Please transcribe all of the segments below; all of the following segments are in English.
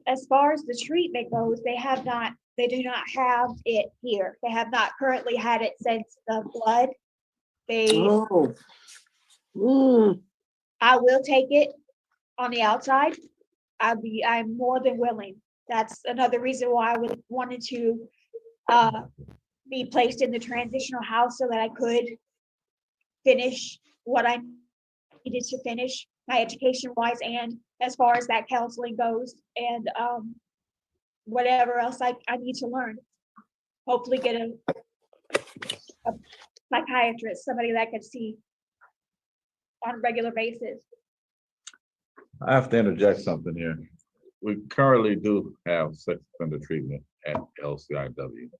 as far as the treatment goes, they do not have it here. They have not currently had it since the flood. Oh. Mm. I will take it on the outside. I'm more than willing. That's another reason why I wanted to be placed in the transitional house so that I could finish what I needed to finish, my education wise, and as far as that counseling goes, and whatever else I need to learn. Hopefully get a psychiatrist, somebody that I can see on a regular basis. I have to interject something here. We currently do have sex offender treatment at LCIW.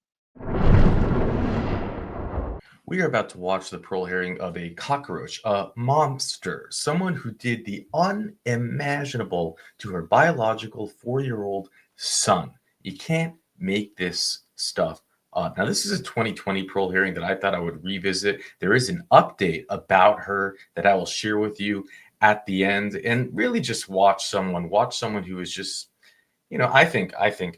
We are about to watch the parole hearing of a cockroach, a momster, someone who did the unimaginable to her biological 4-year-old son. You can't make this stuff up. Now, this is a 2020 parole hearing that I thought I would revisit. There is an update about her that I will share with you at the end, and really just watch someone who is just, I think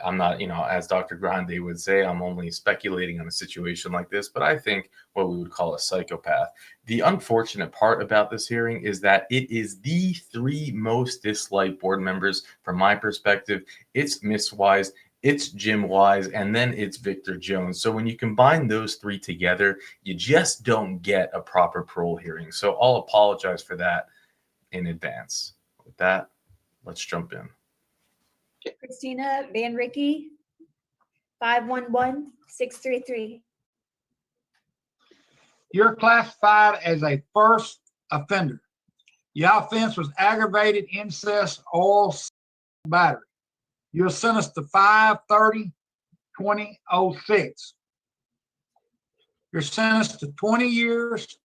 I'm not, as Dr. Grande would say, I'm only speculating on a situation like this, but I think what we would call a psychopath. The unfortunate part about this hearing is that it is the 3 most disliked board members from my perspective. It's Miss Wise, it's Jim Wise, and then it's Victor Jones. So when you combine those 3 together, you just don't get a proper parole hearing. So I'll apologize for that in advance. With that, let's jump in. Christina Van Ricky, 511-633. You're classified as a first offender. The offense was aggravated incest oral battery. You're sentenced to 5/30/2006. You're sentenced to 20 years,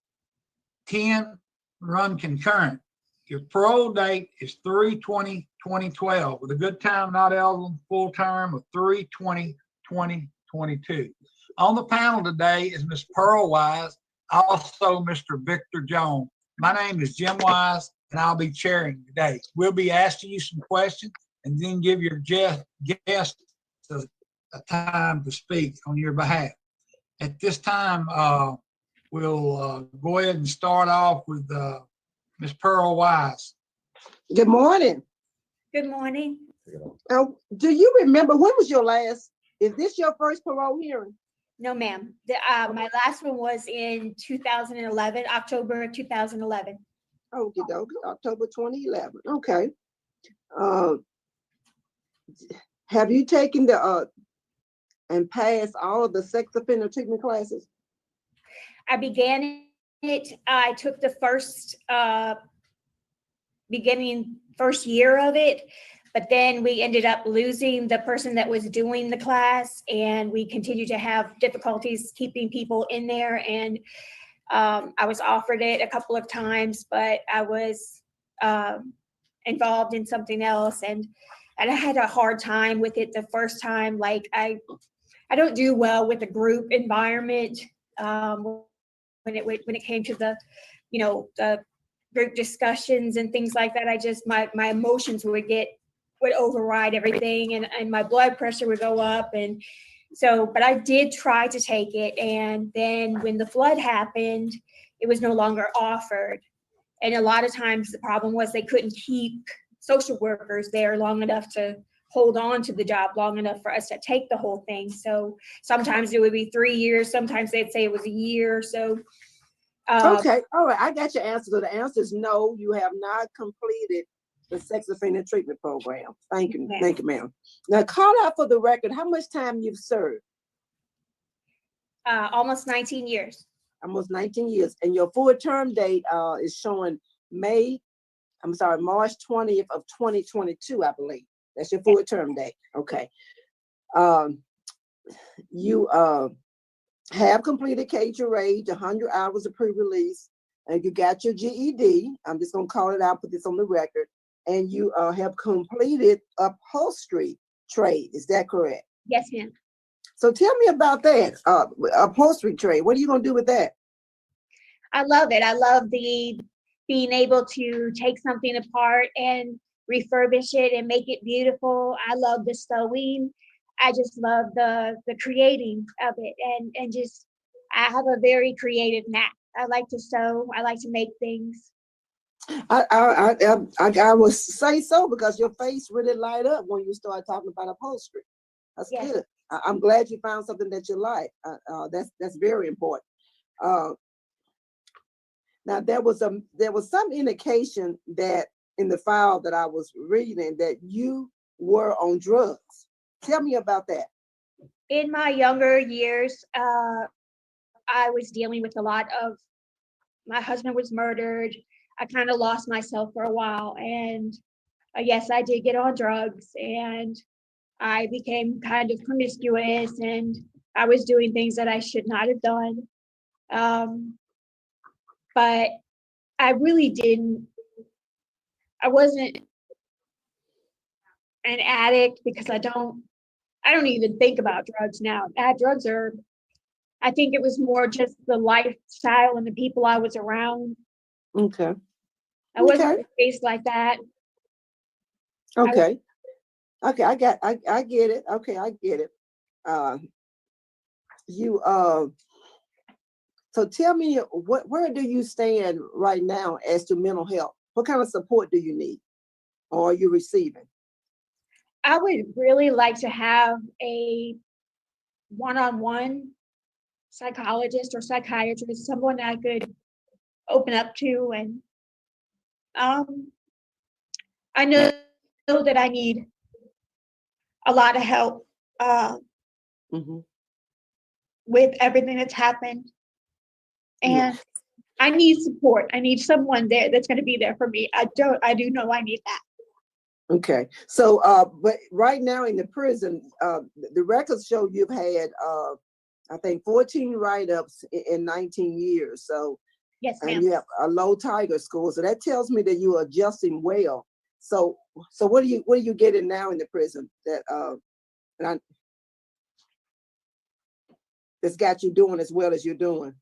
10 run concurrent. Your parole date is 3/20/2012 with a good time not eligible full term of 3/20/2022. On the panel today is Ms. Pearl Wise, also Mr. Victor Jones. My name is Jim Wise, and I'll be chairing today. We'll be asking you some questions and then give your guest a time to speak on your behalf. At this time, we'll go ahead and start off with Ms. Pearl Wise. Good morning. Good morning. Do you remember when was your last? Is this your first parole hearing? No, ma'am. My last one was in 2011, October 2011. Okay, October 2011. Okay. Have you taken the and passed all of the sex offender treatment classes? I began it. I took the first year of it, but then we ended up losing the person that was doing the class, and we continued to have difficulties keeping people in there. And I was offered it a couple of times, but I was involved in something else, and I had a hard time with it the first time. Like I don't do well with the group environment. When it came to the group discussions and things like that, I just my emotions would override everything, and my blood pressure would go up. And so, but I did try to take it, and then when the flood happened, it was no longer offered. And a lot of times the problem was they couldn't keep social workers there long enough to hold on to the job long enough for us to take the whole thing. So sometimes it would be 3 years, sometimes they'd say it was a year. So okay, all right, I got your answer. So the answer is no, you have not completed the sex offender treatment program. Thank you, thank you, ma'am. Now call out for the record how much time you've served. Almost 19 years. Almost 19 years, and your full term date is showing March 20th of 2022, I believe. That's your full term date. Okay. You have completed KHRA, 100 hours of pre-release, and you got your GED. I'm just gonna call it out, put this on the record. And you have completed upholstery trade. Is that correct? Yes, ma'am. So tell me about that upholstery trade. What are you gonna do with that? I love it. I love being able to take something apart and refurbish it and make it beautiful. I love the sewing. I just love the creating of it, and just I have a very creative knack. I like to sew. I like to make things. I would say so because your face really light up when you start talking about upholstery. That's Yes. good. I'm glad you found something that you like. That's very important. Now there was some indication that in the file that I was reading that you were on drugs. Tell me about that. In my younger years, I was dealing with a lot of, my husband was murdered. I kind of lost myself for a while. And yes, I did get on drugs, and I became kind of promiscuous, and I was doing things that I should not have done. But I wasn't an addict because I don't even think about drugs now. Drugs are, I think it was more just the lifestyle and the people I was around. Okay. I wasn't raised like that. Okay. Okay. I get it. Okay. I get it. So tell me where do you stand right now as to mental health? What kind of support do you need or are you receiving? I would really like to have a one-on-one psychologist or psychiatrist, someone I could open up to. And I know that I need a lot of help with everything that's happened. And I need support. I need someone there that's going to be there for me. I do know I need that. Okay. So, but right now in the prison, the records show you've had, I think 14 write-ups in 19 years. So, yes, ma'am. And you have a low Tiger score. So that tells me that you are adjusting well. So what are you getting now in the prison that, that's got you doing as well as you're doing?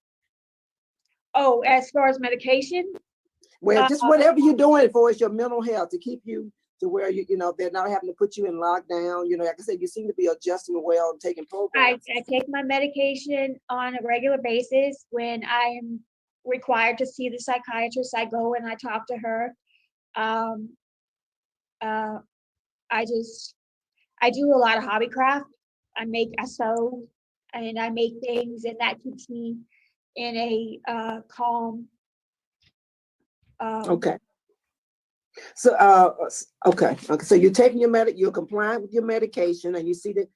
Oh, as far as medication? Well, just whatever you're doing it for is your mental health to keep you to where they're not having to put you in lockdown. Like I said, you seem to be adjusting well and taking programs. I take my medication on a regular basis. When I am required to see the psychiatrist, I go and I talk to her. I do a lot of hobby craft. I sew and I make things, and that keeps me in a calm. Okay. So, okay. So you're taking you're compliant with your medication, and you see the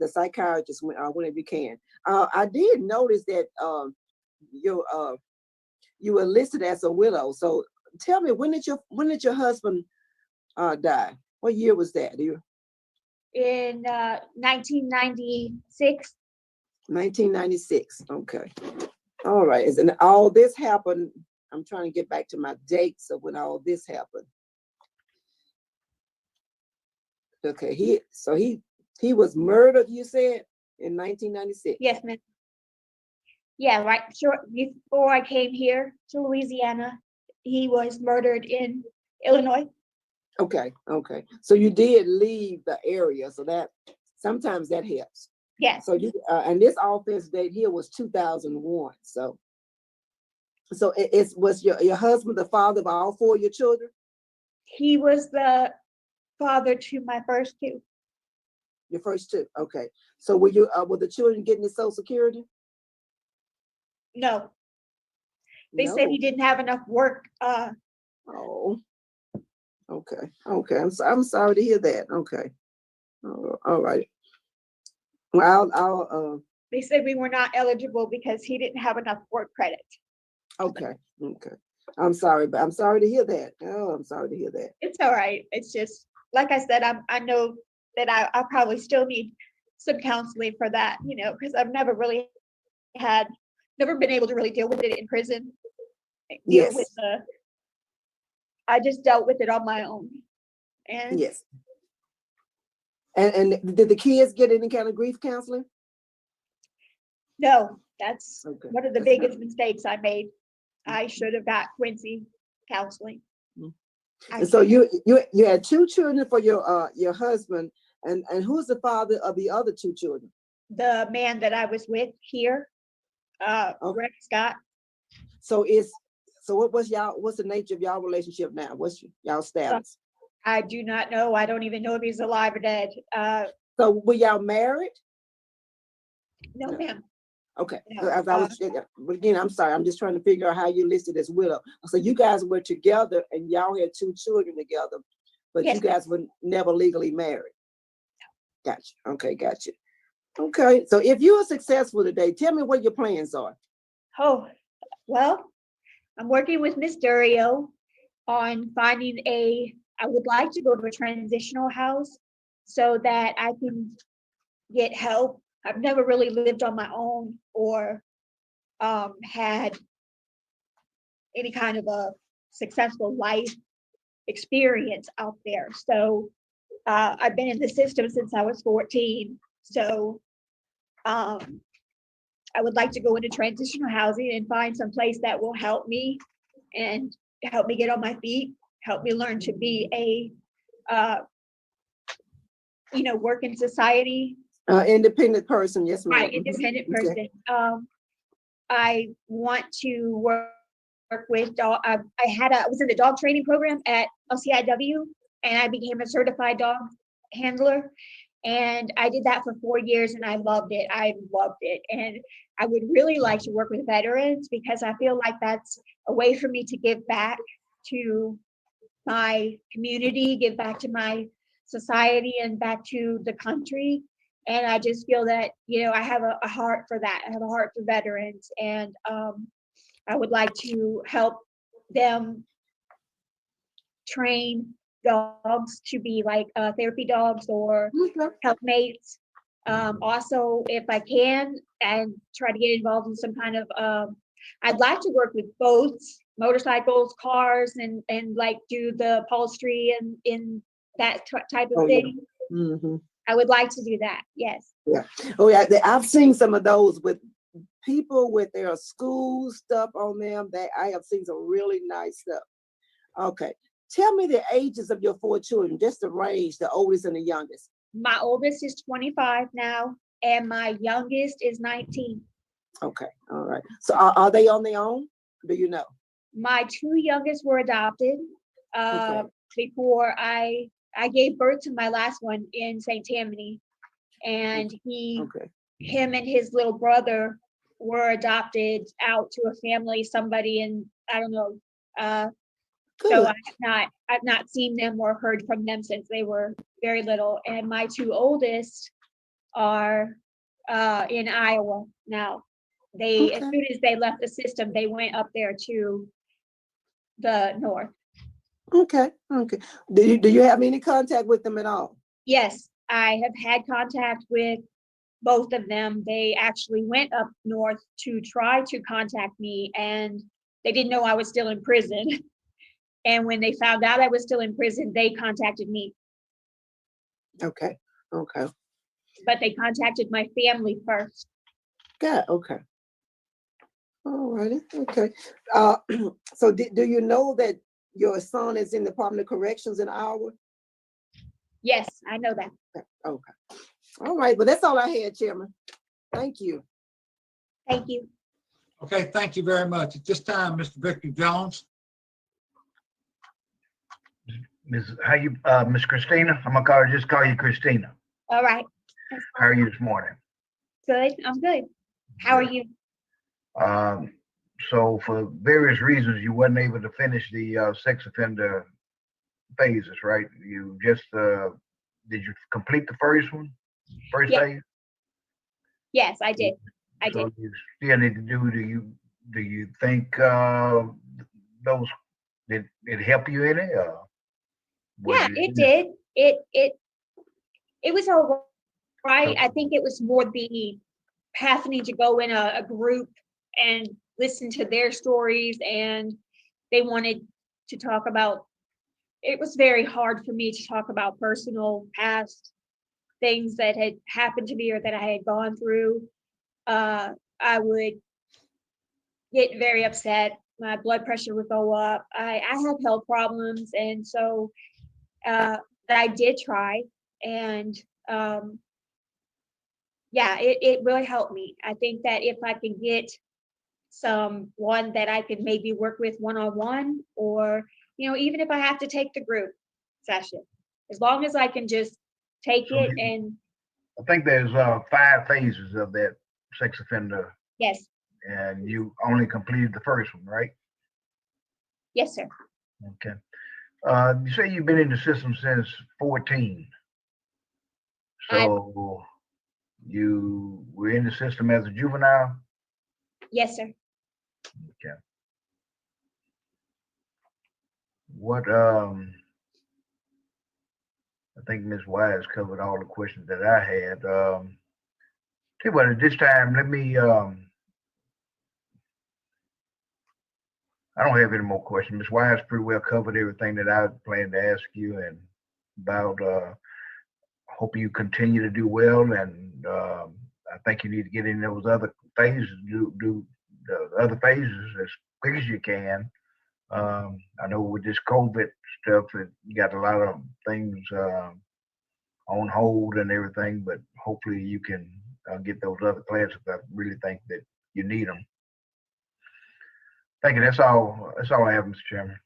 psychiatrist whenever you can. I did notice that you were listed as a widow. So tell me, when did your husband die? What year was that? In 1996. 1996. Okay. All right. And all this happened. I'm trying to get back to my dates of when all this happened. Okay, he was murdered, you said, in 1996. Yes, ma'am. Yeah, right. Short before I came here to Louisiana, he was murdered in Illinois. Okay. So you did leave the area, so that sometimes that helps. Yes. So you and this offense date here was 2001. So was your husband the father of all four of your children? He was the father to my first two. Your first two. Okay. So were the children getting the Social Security? No. They said he didn't have enough work. Oh. Okay. I'm sorry to hear that. Okay. All right. Well, I'll They said we were not eligible because he didn't have enough work credit. Okay. I'm sorry to hear that. Oh, I'm sorry to hear that. It's all right. It's just, like I said, I know that I probably still need some counseling for that, because I've never been able to really deal with it in prison. Yes. I just dealt with it on my own. And yes. And did the kids get any kind of grief counseling? No, that's one of the That's biggest mistakes I made. I should have got Quincy counseling. I And so can't- you had 2 children for your husband, and who's the father of the other 2 children? The man that I was with here, Oh. Rex Scott. So what's the nature of y'all relationship now? What's y'all status? I do not know. I don't even know if he's alive or dead. So were y'all married? No, No. ma'am. Okay, No, I was, but again, I'm sorry, I'm just trying to figure out how you listed as widow. So you guys were together and y'all had 2 children together, but Yes, you guys were never legally married. Gotcha. Okay, gotcha. Okay, so if you are successful today, tell me what your plans are. Oh, well, I'm working with Miss Durio on finding I would like to go to a transitional house so that I can get help. I've never really lived on my own or had any kind of a successful life experience out there. So I've been in the system since I was 14. So I would like to go into transitional housing and find some place that will help me and help me get on my feet, help me learn to be a, work in society. Independent person, yes, ma'am. Right, independent Okay. person. I want to work with dog. I was in the dog training program at LCIW, and I became a certified dog handler. And I did that for 4 years, and I loved it. And I would really like to work with veterans because I feel like that's a way for me to give back to my community, give back to my society, and back to the country. And I just feel that, I have a heart for that. I have a heart for veterans, and I would like to help them train dogs to be like therapy dogs or Okay. helpmates. Also, if I can, and try to get involved in some kind of, I'd like to work with boats, motorcycles, cars, and like do the upholstery and in that type Oh, of yeah. thing. Mm-hmm. I would like to do that. Yes. Oh yeah, I've seen some of those with people with their school stuff on them. That I have seen some really nice stuff. Okay, tell me the ages of your 4 children, just the range, the oldest and the youngest. My oldest is 25 now, and my youngest is 19. Okay, all right. So are they on their own? Do you know? My 2 youngest were adopted Okay. before I gave birth to my last one in St. Tammany, and Okay. him and his little brother were adopted out to a family, somebody in, I don't know. So Good. I've not seen them or heard from them since they were very little. And my 2 oldest are in Iowa now. As soon as they left the system, they went up there to the north. Okay. Okay. Do you have any contact with them at all? Yes, I have had contact with both of them. They actually went up north to try to contact me, and they didn't know I was still in prison. And when they found out I was still in prison, they contacted me. Okay. Okay. But they contacted my family first. Good. Okay. All righty. Okay. So do you know that your son is in the Department of Corrections in Iowa? Yes, I know that. Okay. All right. Well, that's all I had, Chairman. Thank you. Thank you. Okay, thank you very much. At this time, Mr. Victor Jones. Miss Christina? I'm gonna just call you Christina. All right. How are you this morning? Good. I'm good. How are you? So for various reasons, you wasn't able to finish the sex offender phases, right? You just did you complete the first one? First Yeah. phase? Yes, I did. I So did. you still need to do you think those did it help you any? Yeah, it did. It was all right. I think it was more the happening to go in a group and listen to their stories, and they wanted to talk about, it was very hard for me to talk about personal past things that had happened to me or that I had gone through. I would get very upset my blood pressure would go up. I have health problems, and so that I did try, and yeah, it really helped me. I think that if I can get someone that I could maybe work with one-on-one, or even if I have to take the group session, as long as I can just take So it. And I think there's 5 phases of that sex offender, yes, and you only completed the first one, right? yes, sir. Okay. You say you've been in the system since 14. So you were in the system as a juvenile? Yes, sir. Okay. What I think Ms. Wise covered all the questions that I had. Tell you what, at this time, let me I don't have any more questions. Ms. Wise pretty well covered everything that I planned to ask you, and about hope you continue to do well, and I think you need to get in those other phases, do the other phases as quick as you can. I know with this COVID stuff, you got a lot of things on hold and everything, but hopefully you can get those other classes. I really think that you need them. Thank you. That's all. That's all I have, Mr. Chairman.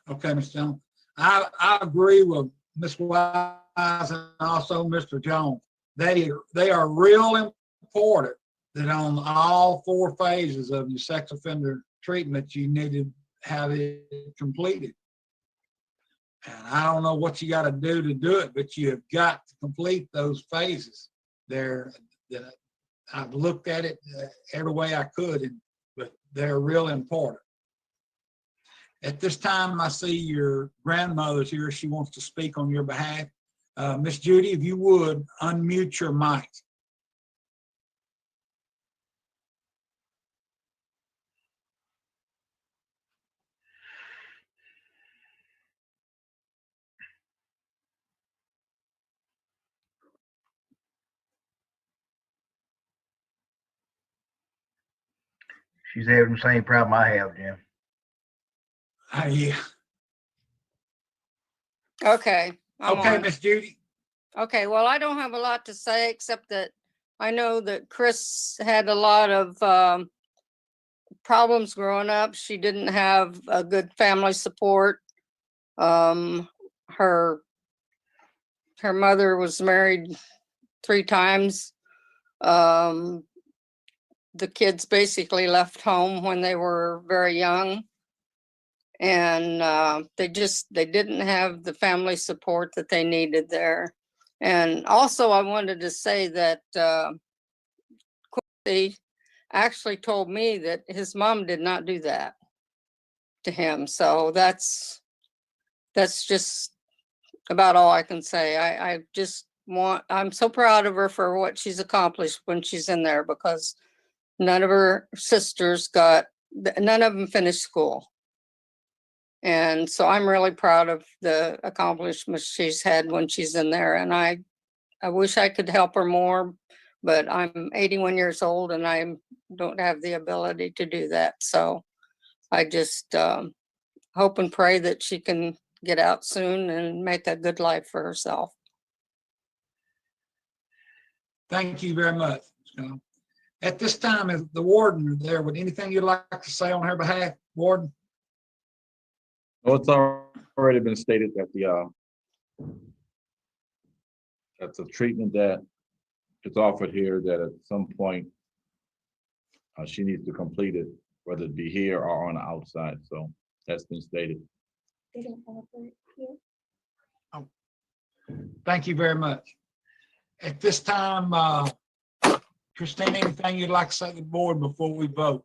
Okay, Mr. Jones. I agree with Ms. Wise and also Mr. Jones. They are real important that on all 4 phases of your sex offender treatment, you need to have it completed. And I don't know what you got to do it, but you have got to complete those phases. I've looked at it every way I could, but they're real important. At this time, I see your grandmother's here. She wants to speak on your behalf. Miss Judy, if you would, unmute your mic. She's having the same problem I have, Jim. Yeah. Okay. I'm Okay, on. Miss Judy. Okay, well, I don't have a lot to say except that I know that Chris had a lot of problems growing up. She didn't have a good family support. Her mother was married 3 times. The kids basically left home when they were very young, and they didn't have the family support that they needed there. And also I wanted to say that Quincy actually told me that his mom did not do that to him. So that's just about all I can say. I'm so proud of her for what she's accomplished when she's in there, because none of her sisters none of them finished school. And so I'm really proud of the accomplishments she's had when she's in there. And I wish I could help her more, but I'm 81 years old and I don't have the ability to do that. So I just hope and pray that she can get out soon and make a good life for herself. Thank you very much. At this time, is the warden there with anything you'd like to say on her behalf, warden? Well, it's already been stated that that's a treatment that is offered here, that at some point she needs to complete it, whether it be here or on the outside. So that's been stated. They don't offer it here. Thank you very much. At this time, Christine, anything you'd like to say to the board before we vote?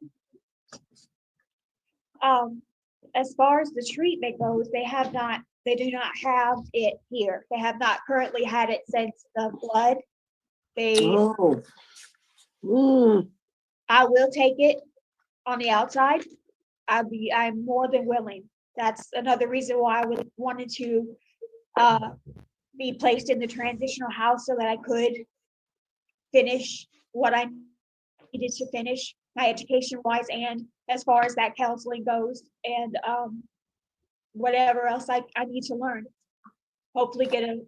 As far as the treatment goes, they do not have it here. They have not currently had it since the flood. I will take it on the outside. I'm more than willing. That's another reason why I wanted to be placed in the transitional house, so that I could finish what I needed to finish. my education wise and as far as that counseling goes, and whatever else I need to learn. Hopefully get a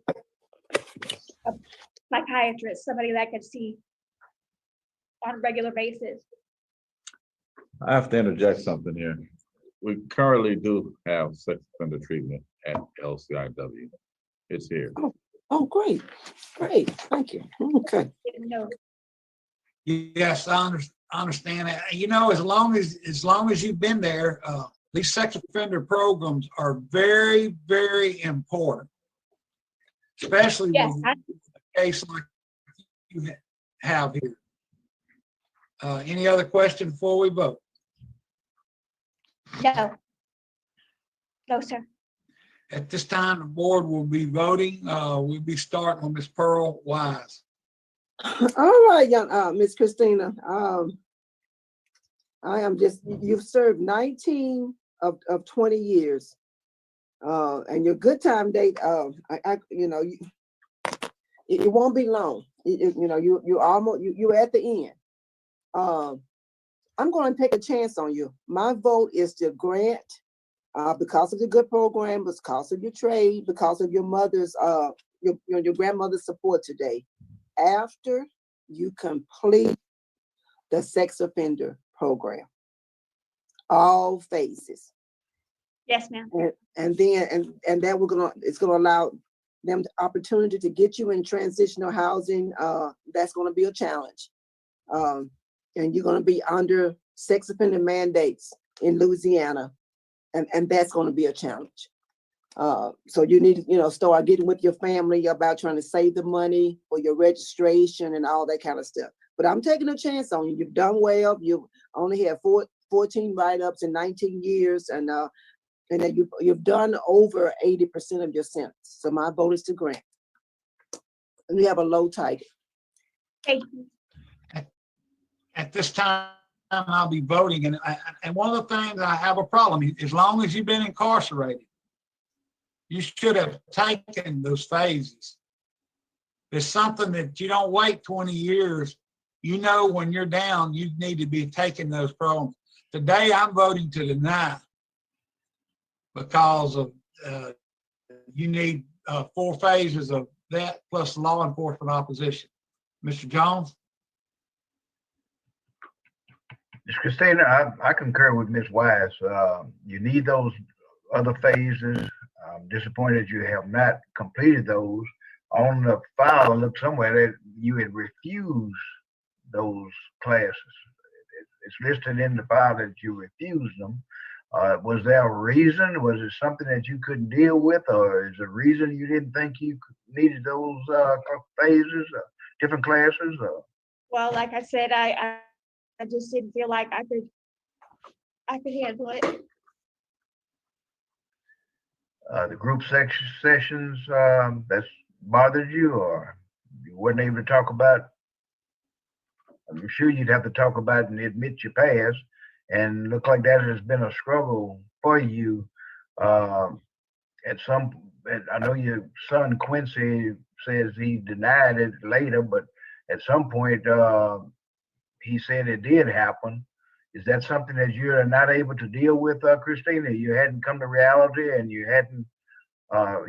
psychiatrist, somebody that I could see on a regular basis. I have to interject something here. We currently do have sex offender treatment at LCIW. It's here. Oh, great, great, thank you. Okay. Didn't know. Yes, I understand that. You know, as long as you've been there, these sex offender programs are very, very important, especially Yes, with a case like you have here. Any other question before we vote? no. No, sir. At this time, the board will be voting. We'll be starting with Ms. Pearl Wise. All right, young, Miss Christina, I am just, you've served 19 of 20 years. And your good time date, you know, it won't be long. You know, you almost, you're at the end. I'm going to take a chance on you. My vote is to grant, because of the good program, because of your trade, because of your mother's, your grandmother's support today. After you complete the sex offender program, all phases. Yes, ma'am. And then it's gonna allow them the opportunity to get you in transitional housing. That's gonna be a challenge. And you're gonna be under sex offender mandates in Louisiana, and that's gonna be a challenge. So you need to, you know, start getting with your family about trying to save the money for your registration and all that kind of stuff. But I'm taking a chance on you. You've done well. You've only had 14 write-ups in 19 years, and then you've done over 80% of your sentence. So my vote is to grant. And we have a low ticket. Thank you. At this time, I'll be voting, and one of the things I have a problem, as long as you've been incarcerated, you should have taken those phases. There's something that you don't wait 20 years. You know, when you're down, you need to be taking those programs. Today, I'm voting to deny because of you need 4 phases of that plus law enforcement opposition. Mr. Jones? Ms. Christina, I concur with Ms. Wise. You need those other phases. I'm disappointed you have not completed those. On the file, I looked somewhere that you had refused those classes. It's listed in the file that you refused them. Was there a reason? Was it something that you couldn't deal with, or is there a reason you didn't think you needed those phases, different classes? Well, like I said, I just didn't feel like I could handle it. The group sessions that's bothered you, or you weren't able to talk about? I'm sure you'd have to talk about and admit your past, and look like that has been a struggle for you. I know your son Quincy says he denied it later, but at some point he said it did happen. Is that something that you're not able to deal with, Christina? You hadn't come to reality, and you hadn't,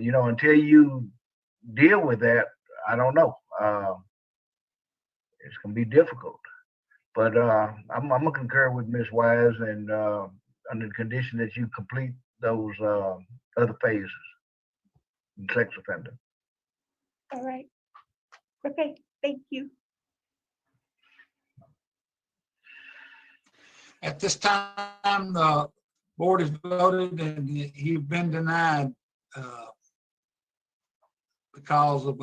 you know, until you deal with that, I don't know. It's gonna be difficult. But I'm gonna concur with Ms. Wise, and under the condition that you complete those other phases in sex offender. All right. Okay, thank you. At this time, the board has voted and you've been denied because of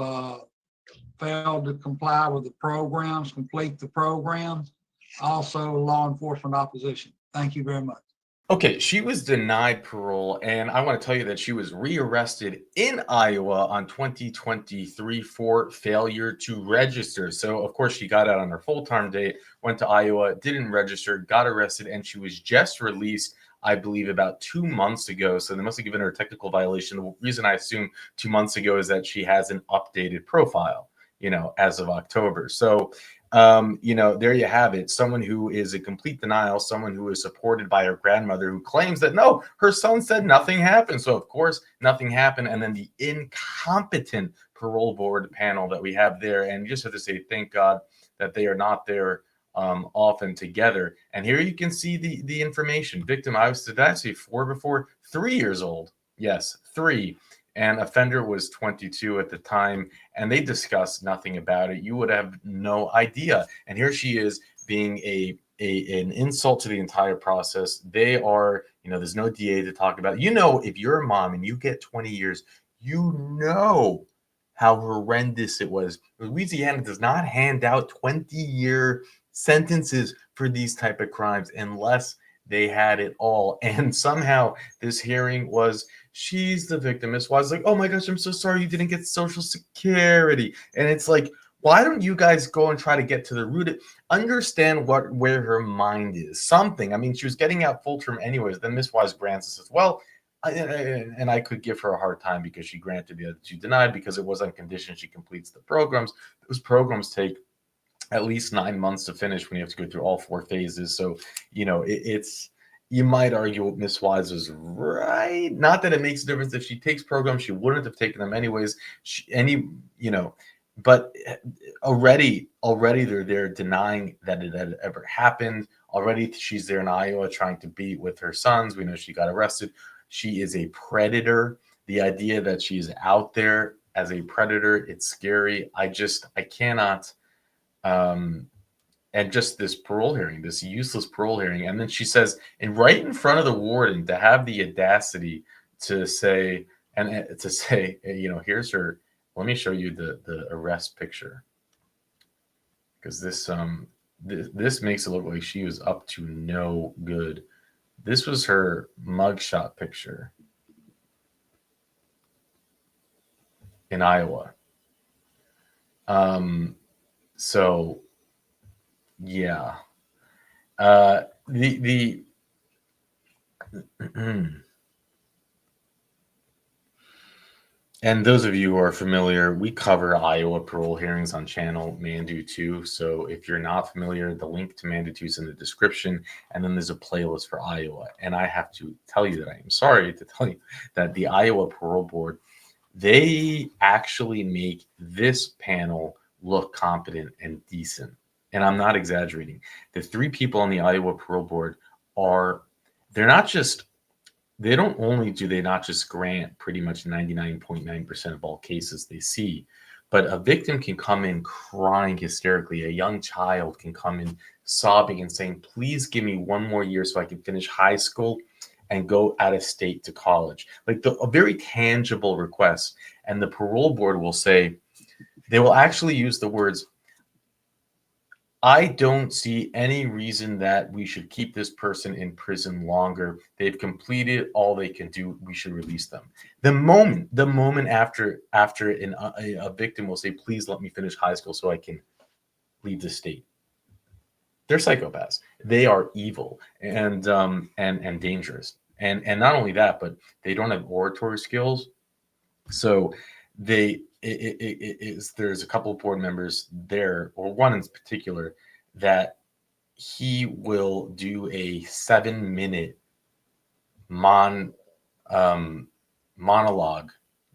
failed to comply with the programs, complete the programs, also law enforcement opposition. Thank you very much. Okay, she was denied parole, and I want to tell you that she was rearrested in Iowa on 2023 for failure to register. So, of course, she got out on her full-time date, went to Iowa, didn't register, got arrested, and she was just released, I believe, about 2 months ago. So they must have given her a technical violation. The reason I assume 2 months ago is that she has an updated profile, you know, as of October. So you know, there you have it. Someone who is in complete denial, someone who is supported by her grandmother who claims that no, her son said nothing happened. So of course nothing happened. And then the incompetent parole board panel that we have there. And you just have to say, thank God that they are not there often together. And here you can see the information. Victim, did I say 4 before? 3 years old. Yes, 3. And offender was 22 at the time, and they discussed nothing about it. You would have no idea. And here she is being an insult to the entire process. They are, you know, there's no DA to talk about. You know, if you're a mom and you get 20 years, you know how horrendous it was. Louisiana does not hand out 20-year sentences for these type of crimes unless they had it all. And somehow this hearing was, she's the victim. Miss Wise like, oh my gosh, I'm so sorry you didn't get Social Security. And it's like, why don't you guys go and try to get to the root of, understand where her mind is? Something. I mean, she was getting out full term anyways. Then Miss Wise grants and says, well, and I could give her a hard time because she granted the other two denied because it was on condition she completes the programs. Those programs take at least 9 months to finish when you have to go through all 4 phases. So, you know, it's, you might argue Miss Wise was right. Not that it makes a difference. If she takes programs, she wouldn't have taken them anyways. You know, but already they're denying that it had ever happened. Already she's there in Iowa trying to be with her sons. We know she got arrested. She is a predator. The idea that she's out there as a predator, it's scary. I cannot. And just this parole hearing, this useless parole hearing. And then she says, and right in front of the warden, to have the audacity to say, you know, here's her, let me show you the arrest picture. Because this makes it look like she was up to no good. This was her mugshot picture in Iowa. So yeah. And those of you who are familiar, we cover Iowa parole hearings on channel Mandu 2. So if you're not familiar, the link to Mandu 2 is in the description. And then there's a playlist for Iowa. And I have to tell you that I am sorry to tell you that the Iowa Parole Board, they actually make this panel look competent and decent. And I'm not exaggerating. The 3 people on the Iowa Parole Board they don't only do they not just grant pretty much 99.9% of all cases they see, but a victim can come in crying hysterically. A young child can come in sobbing and saying, please give me 1 more year so I can finish high school and go out of state to college. Like a very tangible request. And the parole board will say, they will actually use the words, I don't see any reason that we should keep this person in prison longer. They've completed all they can do. We should release them. The moment after a victim will say, please let me finish high school so I can leave the state. They're psychopaths. They are evil and dangerous. And not only that, but they don't have oratory skills. So there's a couple of board members there, or one in particular, that he will do a 7-minute monologue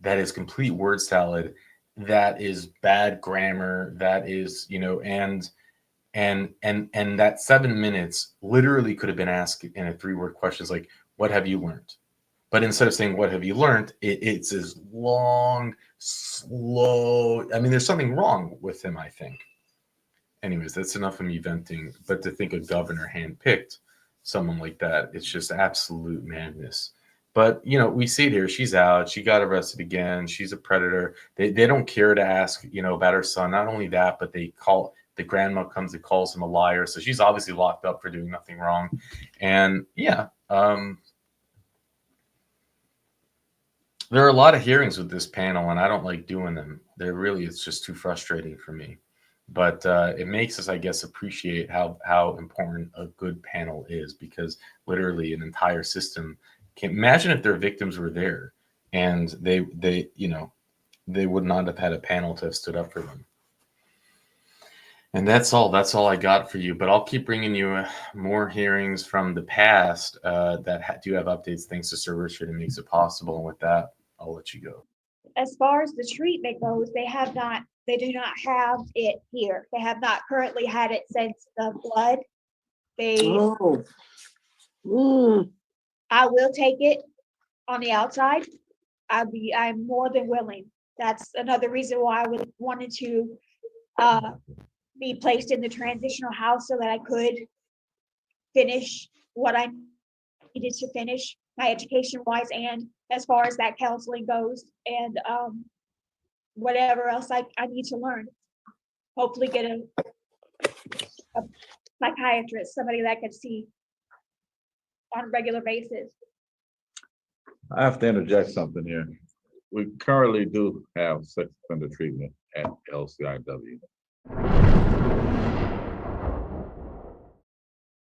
that is complete word salad, that is bad grammar, that is, you know, and that 7 minutes literally could have been asked in a 3-word questions like, what have you learned? But instead of saying, what have you learned? It's as long, slow. I mean, there's something wrong with him, I think. Anyways, that's enough of me venting. But to think a governor handpicked someone like that, it's just absolute madness. But, you know, we see it here. She's out. She got arrested again. She's a predator. They don't care to ask, you know, about her son. Not only that, but the grandma comes and calls him a liar. So she's obviously locked up for doing nothing wrong. And yeah, there are a lot of hearings with this panel, and I don't like doing them. It's just too frustrating for me. But it makes us, I guess, appreciate how important a good panel is, because literally an entire system can imagine if their victims were there and they would not have had a panel to have stood up for them. And that's all I got for you, but I'll keep bringing you more hearings from the past that do have updates thanks to Sir Richard and makes it possible. And with that, I'll let you go. As far as the treatment goes, they do not have it here. They have not currently had it since the flood. Oh. Mm. I will take it on the outside. I'm more than willing. That's another reason why I would wanted to be placed in the transitional house so that I could finish what I needed to finish, my education wise, and as far as that counseling goes, and whatever else I need to learn. Hopefully get a psychiatrist, somebody that I can see on a regular basis. I have to interject something here. We currently do have sex offender treatment at LCIW.